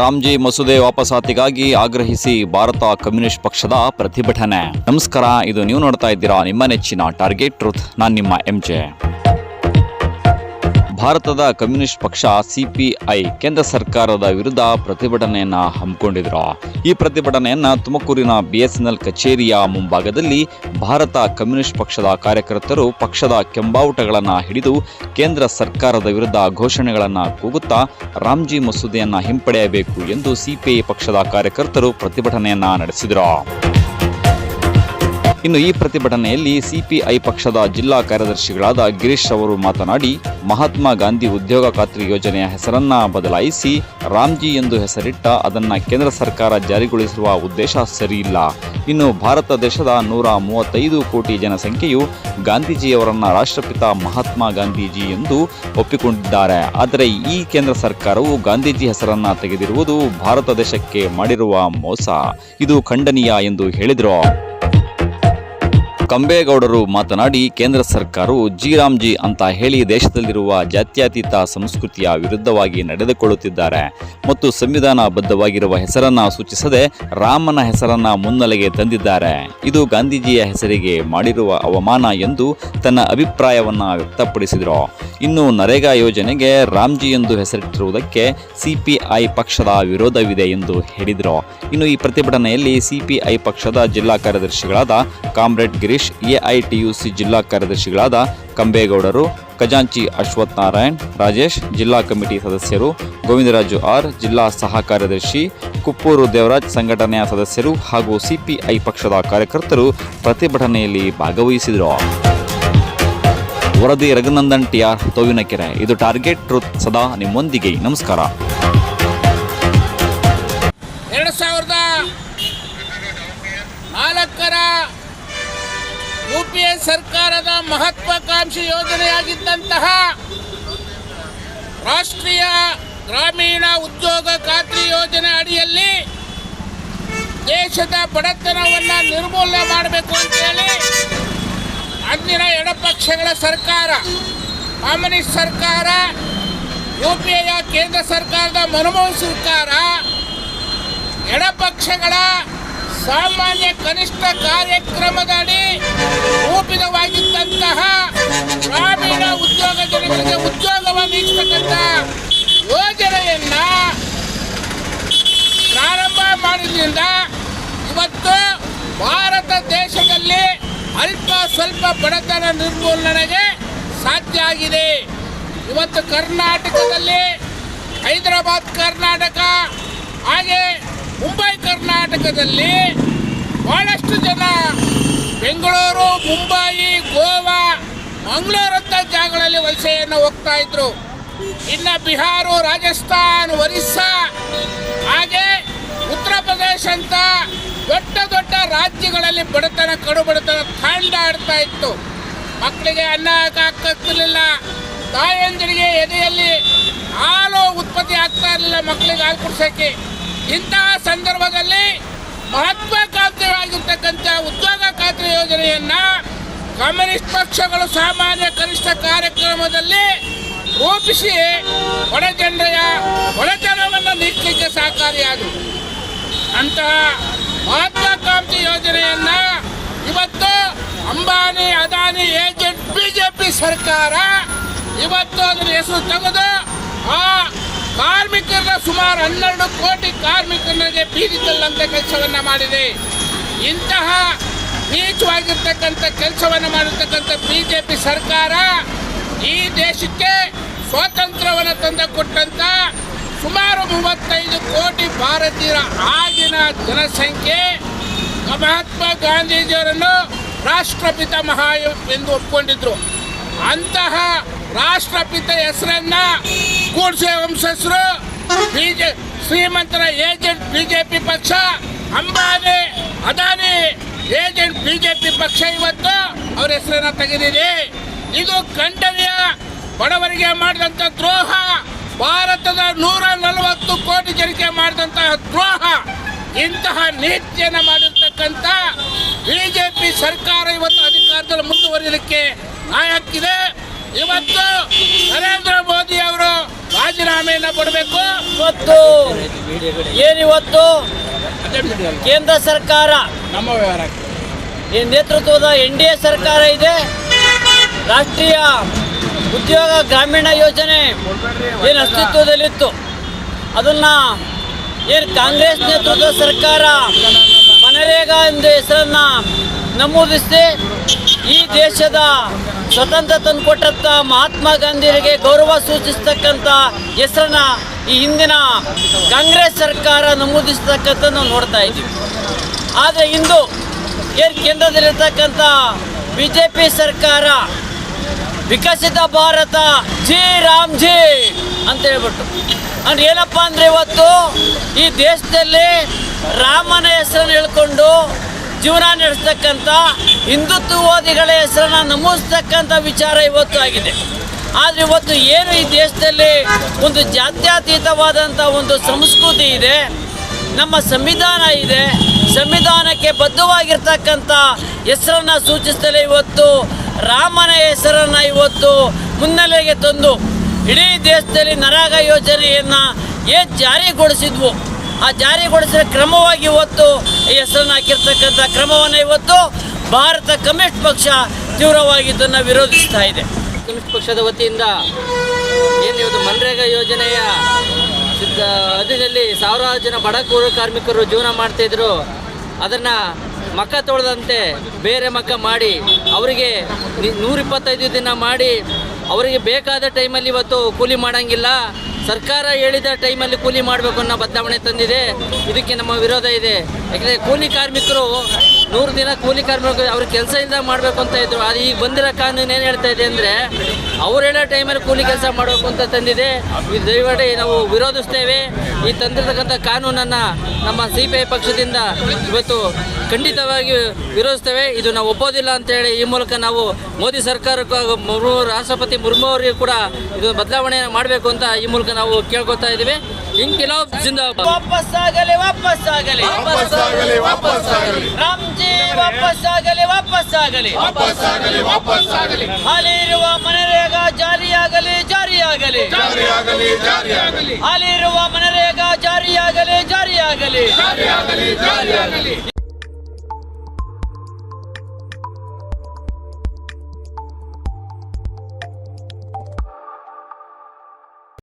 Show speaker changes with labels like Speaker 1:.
Speaker 1: ರಾಮ್ಜಿ ಮಸೂದೆ ವಾಪಸಾತಿಗಾಗಿ ಆಗ್ರಹಿಸಿ ಭಾರತ ಕಮ್ಯುನಿಸ್ಟ್ ಪಕ್ಷದ ಪ್ರತಿಭಟನೆ. ನಮಸ್ಕಾರ, ಇದು ನೀವು ನೋಡ್ತಾ ಇದ್ದೀರಾ ನಿಮ್ಮ ನೆಚ್ಚಿನ ಟಾರ್ಗೆಟ್ ಟ್ರೂತ್. ನಾನು ನಿಮ್ಮ ಎಂಜೆ. ಭಾರತದ ಕಮ್ಯುನಿಸ್ಟ್ ಪಕ್ಷ ಸಿಪಿಐ ಕೇಂದ್ರ ಸರ್ಕಾರದ ವಿರುದ್ಧ ಪ್ರತಿಭಟನೆಯನ್ನ ಹಮ್ಮಿಕೊಂಡಿದ್ರು. ಈ ಪ್ರತಿಭಟನೆಯನ್ನ ತುಮಕೂರಿನ BSNL ಕಚೇರಿಯ ಮುಂಭಾಗದಲ್ಲಿ ಭಾರತ ಕಮ್ಯುನಿಸ್ಟ್ ಪಕ್ಷದ ಕಾರ್ಯಕರ್ತರು ಪಕ್ಷದ ಕೆಂಬಾವುಟಗಳನ್ನು ಹಿಡಿದು ಕೇಂದ್ರ ಸರ್ಕಾರದ ವಿರುದ್ಧ ಘೋಷಣೆಗಳನ್ನು ಕೂಗುತ್ತಾ ರಾಮ್ಜಿ ಮಸೂದೆಯನ್ನ ಹಿಂಪಡೆಯಬೇಕು ಎಂದು ಸಿಪಿಐ ಪಕ್ಷದ ಕಾರ್ಯಕರ್ತರು ಪ್ರತಿಭಟನೆಯನ್ನ ನಡೆಸಿದರು. ಇನ್ನು ಈ ಪ್ರತಿಭಟನೆಯಲ್ಲಿ ಸಿಪಿಐ ಪಕ್ಷದ ಜಿಲ್ಲಾ ಕಾರ್ಯದರ್ಶಿಗಳಾದ ಗಿರೀಶ್ ಅವರು ಮಾತನಾಡಿ, ಮಹಾತ್ಮ ಗಾಂಧಿ ಉದ್ಯೋಗ ಖಾತ್ರಿ ಯೋಜನೆಯ ಹೆಸರನ್ನ ಬದಲಾಯಿಸಿ ರಾಮ್ಜಿ ಎಂದು ಹೆಸರಿಟ್ಟ ಅದನ್ನ ಕೇಂದ್ರ ಸರ್ಕಾರ ಜಾರಿಗೊಳಿಸಿರುವ ಉದ್ದೇಶ ಸರಿಯಿಲ್ಲ. ಇನ್ನು ಭಾರತ ದೇಶದ 135 ಕೋಟಿ ಜನಸಂಖ್ಯೆಯು ಗಾಂಧೀಜಿಯವರನ್ನ ರಾಷ್ಟ್ರಪಿತ ಮಹಾತ್ಮ ಗಾಂಧೀಜಿ ಎಂದು ಒಪ್ಪಿಕೊಂಡಿದ್ದಾರೆ. ಆದರೆ ಈ ಕೇಂದ್ರ ಸರ್ಕಾರವು ಗಾಂಧೀಜಿ ಹೆಸರನ್ನ ತೆಗೆದಿರುವುದು ಭಾರತ ದೇಶಕ್ಕೆ ಮಾಡಿರುವ ಮೋಸ. ಇದು ಖಂಡನೀಯ ಎಂದು ಹೇಳಿದರು. ಕಂಬೇಗೌಡರು ಮಾತನಾಡಿ, ಕೇಂದ್ರ ಸರ್ಕಾರವು ರಾಮ್ಜಿ ಅಂತ ಹೇಳಿ ದೇಶದಲ್ಲಿರುವ ಜಾತ್ಯತೀತ ಸಂಸ್ಕೃತಿಯ ವಿರುದ್ಧವಾಗಿ ನಡೆದುಕೊಳ್ಳುತ್ತಿದ್ದಾರೆ ಮತ್ತು ಸಂವಿಧಾನಬದ್ಧವಾಗಿರುವ ಹೆಸರನ್ನ ಸೂಚಿಸದೆ ರಾಮನ ಹೆಸರನ್ನ ಮುನ್ನೆಲೆಗೆ ತಂದಿದ್ದಾರೆ. ಇದು ಗಾಂಧೀಜಿಯ ಹೆಸರಿಗೆ ಮಾಡಿರುವ ಅವಮಾನ ಎಂದು ತನ್ನ ಅಭಿಪ್ರಾಯವನ್ನ ವ್ಯಕ್ತಪಡಿಸಿದರು. ಇನ್ನು ನರೇಗಾ ಯೋಜನೆಗೆ ರಾಮ್ಜಿ ಎಂದು ಹೆಸರಿಟ್ಟಿರುವುದಕ್ಕೆ ಸಿಪಿಐ ಪಕ್ಷದ ವಿರೋಧವಿದೆ ಎಂದು ಹೇಳಿದರು. ಇನ್ನು ಈ ಪ್ರತಿಭಟನೆಯಲ್ಲಿ ಸಿಪಿಐ ಪಕ್ಷದ ಜಿಲ್ಲಾ ಕಾರ್ಯದರ್ಶಿಗಳಾದ ಕಾಮ್ರೇಡ್ ಗಿರೀಶ್, AITUC ಜಿಲ್ಲಾ ಕಾರ್ಯದರ್ಶಿಗಳಾದ ಕಂಬೇಗೌಡರು, ಖಜಾಂಚಿ ಅಶ್ವಥ್ ನಾರಾಯಣ್, ರಾಜೇಶ್, ಜಿಲ್ಲಾ ಕಮಿಟಿ ಸದಸ್ಯರು, ಗೋವಿಂದರಾಜು ಆರ್, ಜಿಲ್ಲಾ ಸಹ ಕಾರ್ಯದರ್ಶಿ, ಕುಪ್ಪೂರು ದೇವರಾಜ್ ಸಂಘಟನೆಯ ಸದಸ್ಯರು ಹಾಗೂ ಸಿಪಿಐ ಪಕ್ಷದ ಕಾರ್ಯಕರ್ತರು ಪ್ರತಿಭಟನೆಯಲ್ಲಿ ಭಾಗವಹಿಸಿದರು. ವರದಿ ರಘುನಂದನ್ TR, ತೋವಿನಕೆರೆ. ಇದು ಟಾರ್ಗೆಟ್ ಟ್ರೂತ್, ಸದಾ ನಿಮ್ಮೊಂದಿಗೆ. ನಮಸ್ಕಾರ.
Speaker 2: 2004ರ UPA ಸರ್ಕಾರದ ಮಹತ್ವಾಕಾಂಕ್ಷಿ ಯೋಜನೆಯಾಗಿದ್ದಂತಹ ರಾಷ್ಟ್ರೀಯ ಗ್ರಾಮೀಣ ಉದ್ಯೋಗ ಖಾತ್ರಿ ಯೋಜನೆ ಅಡಿಯಲ್ಲಿ ದೇಶದ ಬಡತನವನ್ನು ನಿರ್ಮೂಲನೆ ಮಾಡಬೇಕು ಅಂತೇಳಿ ಅಂದಿನ ಎಡಪಕ್ಷಗಳ ಸರ್ಕಾರ, ಕಮ್ಯುನಿಸ್ಟ್ ಸರ್ಕಾರ, UPAಯ ಕೇಂದ್ರ ಸರ್ಕಾರದ ಮನಮೋಹನ್ ಸರ್ಕಾರ ಎಡಪಕ್ಷಗಳ ಸಾಮಾನ್ಯ ಕನಿಷ್ಠ ಕಾರ್ಯಕ್ರಮದಡಿ ರೂಪಿತವಾಗಿದ್ದಂತಹ ಗ್ರಾಮೀಣ ಉದ್ಯೋಗ ಜನಗಳಿಗೆ ಉದ್ಯೋಗವನ್ನು ನೀಡತಕ್ಕಂಥ ಯೋಜನೆಯನ್ನ ಪ್ರಾರಂಭ ಮಾಡಿದ್ರಿಂದ ಇವತ್ತು ಭಾರತ ದೇಶದಲ್ಲಿ ಅಲ್ಪ ಸ್ವಲ್ಪ ಬಡತನ ನಿರ್ಮೂಲನೆಗೆ ಸಾಧ್ಯ ಆಗಿದೆ. ಇವತ್ತು ಕರ್ನಾಟಕದಲ್ಲಿ ಹೈದರಾಬಾದ್ ಕರ್ನಾಟಕ ಹಾಗೆ ಮುಂಬೈ ಕರ್ನಾಟಕದಲ್ಲಿ ಬಹಳಷ್ಟು ಜನ ಬೆಂಗಳೂರು, ಮುಂಬಯಿ, ಗೋವಾ, ಮಂಗಳೂರಂಥ ಜಾಗಗಳಲ್ಲಿ ವಲಸೆಯನ್ನು ಹೋಗ್ತಾ ಇದ್ರು. ಇನ್ನು ಬಿಹಾರ, ರಾಜಸ್ಥಾನ್, ಒರಿಸ್ಸಾ ಹಾಗೆ ಉತ್ತರ ಪ್ರದೇಶ ಅಂತ ದೊಡ್ಡ ದೊಡ್ಡ ರಾಜ್ಯಗಳಲ್ಲಿ ಕಡು ಬಡತನ ತಾಂಡಾಡ್ತಾ ಇತ್ತು. ಮಕ್ಕಳಿಗೆ ಅನ್ನ ಹಾಕಕ್ತಿರ್ಲಿಲ್ಲ, ತಾಯಂದಿರಿಗೆ ಎದೆಯಲ್ಲಿ ಹಾಲು ಉತ್ಪತ್ತಿ ಆಗ್ತಾ ಇರಲಿಲ್ಲ ಮಕ್ಕಳಿಗೆ ಹಾಲು ಕುಡಿಸೋಕ್ಕೆ. ಇಂತಹ ಸಂದರ್ಭದಲ್ಲಿ ಮಹತ್ವಾಕಾಂಕ್ಷಿಯಾಗಿರ್ತಕ್ಕಂಥ ಉದ್ಯೋಗ ಖಾತ್ರಿ ಯೋಜನೆಯನ್ನ ಕಮ್ಯುನಿಸ್ಟ್ ಪಕ್ಷಗಳು ಸಾಮಾನ್ಯ ಕನಿಷ್ಠ ಕಾರ್ಯಕ್ರಮದಲ್ಲಿ ರೂಪಿಸಿ ಬಡಜನರ ಬಡತನವನ್ನು ನೀಡಲಿಕ್ಕೆ ಸಹಕಾರಿಯಾದವು. ಅಂತಹ ಮಹತ್ವಾಕಾಂಕ್ಷಿ ಯೋಜನೆಯನ್ನ ಇವತ್ತು ಅಂಬಾನಿ, ಅದಾನಿ ಏಜೆಂಟ್ BJP ಸರ್ಕಾರ ಇವತ್ತು ಅದರ ಹೆಸರು ತೆಗೆದು ಆ ಕಾರ್ಮಿಕರ ಸುಮಾರು 12 ಕೋಟಿ ಕಾರ್ಮಿಕರಿಗೆ ಬೀದಿ ತಳ್ಳುವಂಥ ಕೆಲಸವನ್ನು ಮಾಡಿದೆ. ಇಂತಹ ನೀಚವಾಗಿರ್ತಕ್ಕಂಥ ಕೆಲಸವನ್ನು ಮಾಡಿರ್ತಕ್ಕಂಥ BJP ಸರ್ಕಾರ ಈ ದೇಶಕ್ಕೆ ಸ್ವಾತಂತ್ರ್ಯವನ್ನು ತಂದುಕೊಟ್ಟಂಥ ಸುಮಾರು 35 ಕೋಟಿ ಭಾರತೀಯರ ಆಗಿನ ಜನಸಂಖ್ಯೆ ಮಹಾತ್ಮ ಗಾಂಧೀಜಿಯವರನ್ನು ರಾಷ್ಟ್ರಪಿತ ಎಂದು ಒಪ್ಪಿಕೊಂಡಿದ್ರು. ಅಂತಹ ರಾಷ್ಟ್ರಪಿತ ಹೆಸರನ್ನ ಕೂಡ್ಸೆ ವಂಶಸ್ಥರು ಶ್ರೀಮಂತರ ಏಜೆಂಟ್ BJP ಪಕ್ಷ, ಅಂಬಾನಿ, ಅದಾನಿ ಏಜೆಂಟ್ BJP ಪಕ್ಷ ಇವತ್ತು ಅವರ ಹೆಸರನ್ನ ತೆಗೆದಿದೆ. ಇದು ಖಂಡನೀಯ. ಬಡವರಿಗೆ ಮಾಡಿದಂಥ ದ್ರೋಹ, ಭಾರತದ 140 ಕೋಟಿ ಜನಕ್ಕೆ ಮಾಡಿದಂತಹ ದ್ರೋಹ. ಇಂತಹ ನೀತಿಯನ್ನು ಮಾಡಿರ್ತಕ್ಕಂಥ BJP ಸರ್ಕಾರ ಇವತ್ತು ಅಧಿಕಾರದಲ್ಲಿ ಮುಂದುವರಿಯಲಿಕ್ಕೆ ಆಯಕ್ಕಿದೆ. ಇವತ್ತು ನರೇಂದ್ರ ಮೋದಿ ಅವರು ರಾಜೀನಾಮೆಯನ್ನ ಕೊಡಬೇಕು.
Speaker 3: ಇವತ್ತು ಏನಿವತ್ತು ಕೇಂದ್ರ ಸರ್ಕಾರ
Speaker 2: ನಮ್ಮ ವ್ಯವಹಾರ
Speaker 3: ಈ ನೇತೃತ್ವದ NDA ಸರ್ಕಾರ ಇದೆ. ರಾಷ್ಟ್ರೀಯ ಉದ್ಯೋಗ ಗ್ರಾಮೀಣ ಯೋಜನೆ ಏನು ಅಸ್ತಿತ್ವದಲ್ಲಿತ್ತು ಅದನ್ನು ಏನು ಕಾಂಗ್ರೆಸ್ ನೇತೃತ್ವದ ಸರ್ಕಾರ ಮನರೇಗಾ ಎಂದು ಹೆಸರನ್ನು ನಮೂದಿಸಿ ಈ ದೇಶದ ಸ್ವತಂತ್ರ ತಂದುಕೊಟ್ಟಂಥ ಮಹಾತ್ಮ ಗಾಂಧಿಯವರಿಗೆ ಗೌರವ ಸೂಚಿಸ್ತಕ್ಕಂಥ ಹೆಸರನ್ನ ಈ ಹಿಂದಿನ ಕಾಂಗ್ರೆಸ್ ಸರ್ಕಾರ ನಮೂದಿಸ್ತಕ್ಕಂಥ ನಾವು ನೋಡ್ತಾ ಇದ್ದೀವಿ. ಆದರೆ ಇಂದು ಏನು ಕೇಂದ್ರದಲ್ಲಿರ್ತಕ್ಕಂಥ BJP ಸರ್ಕಾರ ವಿಕಸಿತ ಭಾರತ ಜಿ ರಾಮ್ ಜಿ ಅಂತ ಹೇಳ್ಬಿಟ್ಟು ಅಂದ್ರೆ ಏನಪ್ಪ ಅಂದರೆ ಇವತ್ತು ಈ ದೇಶದಲ್ಲಿ ರಾಮನ ಹೆಸರನ್ನು ಹೇಳ್ಕೊಂಡು ಜೀವನ ನಡೆಸ್ತಕ್ಕಂಥ ಹಿಂದುತ್ವವಾದಿಗಳ ಹೆಸರನ್ನು ನಮೂದಿಸ್ತಕ್ಕಂಥ ವಿಚಾರ ಇವತ್ತು ಆಗಿದೆ. ಆದರೆ ಇವತ್ತು ಏನು ಈ ದೇಶದಲ್ಲಿ ಒಂದು ಜಾತ್ಯತೀತವಾದಂಥ ಒಂದು ಸಂಸ್ಕೃತಿ ಇದೆ, ನಮ್ಮ ಸಂವಿಧಾನ ಇದೆ, ಸಂವಿಧಾನಕ್ಕೆ ಬದ್ಧವಾಗಿರ್ತಕ್ಕಂಥ ಹೆಸರನ್ನು ಸೂಚಿಸ್ತಲೇ ಇವತ್ತು ರಾಮನ ಹೆಸರನ್ನು ಇವತ್ತು ಮುನ್ನೆಲೆಗೆ ತಂದು ಇಡೀ ದೇಶದಲ್ಲಿ ನರೇಗಾ ಯೋಜನೆಯನ್ನು ಏನು ಜಾರಿಗೊಳಿಸಿದ್ವು ಆ ಜಾರಿಗೊಳಿಸಿದ ಕ್ರಮವಾಗಿ ಇವತ್ತು ಈ ಹೆಸರನ್ನು ಹಾಕಿರ್ತಕ್ಕಂಥ ಕ್ರಮವನ್ನು ಇವತ್ತು ಭಾರತ ಕಮ್ಯುನಿಸ್ಟ್ ಪಕ್ಷ ತೀವ್ರವಾಗಿ ಇದನ್ನು ವಿರೋಧಿಸ್ತಾ ಇದೆ. ಕಮ್ಯುನಿಸ್ಟ್ ಪಕ್ಷದ ವತಿಯಿಂದ ಏನು ಇವತ್ತು ಮನ್ರೇಗಾ ಯೋಜನೆಯ ಅಧೀನದಲ್ಲಿ ಸಾವಿರಾರು ಜನ ಬಡ ಕೂಲಿ ಕಾರ್ಮಿಕರು ಜೀವನ ಮಾಡ್ತಾಯಿದ್ರು. ಅದನ್ನು ಮಕ್ಕ ತೊಳೆದಂತೆ ಬೇರೆ ಮಕ್ಕ ಮಾಡಿ ಅವರಿಗೆ 125 ದಿನ ಮಾಡಿ ಅವರಿಗೆ ಬೇಕಾದ ಟೈಮಲ್ಲಿ ಇವತ್ತು ಕೂಲಿ ಮಾಡೋಂಗಿಲ್ಲ, ಸರ್ಕಾರ ಹೇಳಿದ ಟೈಮಲ್ಲಿ ಕೂಲಿ ಮಾಡಬೇಕು ಅನ್ನೋ ಬದಲಾವಣೆ ತಂದಿದೆ. ಇದಕ್ಕೆ ನಮ್ಮ ವಿರೋಧ ಇದೆ. ಯಾಕೆಂದರೆ ಕೂಲಿ ಕಾರ್ಮಿಕರು 100 ದಿನ ಕೂಲಿ ಕಾರ್ಮಿಕರು ಅವ್ರ ಕೆಲಸ ಇಲ್ಲದೆ ಮಾಡಬೇಕು ಅಂತ ಇದ್ರು. ಅದು ಈಗ ಬಂದಿರೋ ಕಾನೂನು ಏನು ಹೇಳ್ತಾ ಇದೆ ಅಂದರೆ ಅವ್ರು ಹೇಳೋ ಟೈಮಲ್ಲಿ ಕೂಲಿ ಕೆಲಸ ಮಾಡಬೇಕು ಅಂತ ತಂದಿದೆ. ಇದು ದಯವಿಟ್ಟು ನಾವು ವಿರೋಧಿಸ್ತೇವೆ. ಈ ತಂದಿರತಕ್ಕಂಥ ಕಾನೂನನ್ನು ನಮ್ಮ CPI ಪಕ್ಷದಿಂದ ಇವತ್ತು ಖಂಡಿತವಾಗಿ ವಿರೋಧಿಸ್ತೇವೆ. ಇದು ನಾವು ಒಪ್ಪೋದಿಲ್ಲ ಅಂತೇಳಿ ಈ ಮೂಲಕ ನಾವು ಮೋದಿ ಸರ್ಕಾರಕ್ಕೂ ರಾಷ್ಟ್ರಪತಿ ಮುರ್ಮು ಅವರಿಗೂ ಕೂಡ ಇದು ಬದಲಾವಣೆ ಮಾಡಬೇಕು ಅಂತ ಈ ಮೂಲಕ ನಾವು ಕೇಳ್ಕೊತಾ ಇದ್ದೀವಿ. ಇನ್ಕಿಲಾಬ್ ಜಿಂದಾಬಾದ್. ವಾಪಸ್ ಆಗಲಿ ವಾಪಸ್ ಆಗಲಿ ವಾಪಸ್ ಆಗಲಿ ವಾಪಸ್ ಆಗಲಿ ರಾಮ್ ಜಿ ವಾಪಸ್ ಆಗಲಿ ವಾಪಸ್ ಆಗಲಿ ವಾಪಸ್ ಆಗಲಿ ವಾಪಸ್ ಆಗಲಿ ಹಾಲಿ ಇರುವ ಮನರೇಗಾ ಜಾರಿಯಾಗಲಿ ಜಾರಿಯಾಗಲಿ ಜಾರಿಯಾಗಲಿ ಜಾರಿಯಾಗಲಿ ಹಾಲಿ ಇರುವ ಮನರೇಗಾ ಜಾರಿಯಾಗಲಿ ಜಾರಿಯಾಗಲಿ ಜಾರಿಯಾಗಲಿ ಜಾರಿಯಾಗಲಿ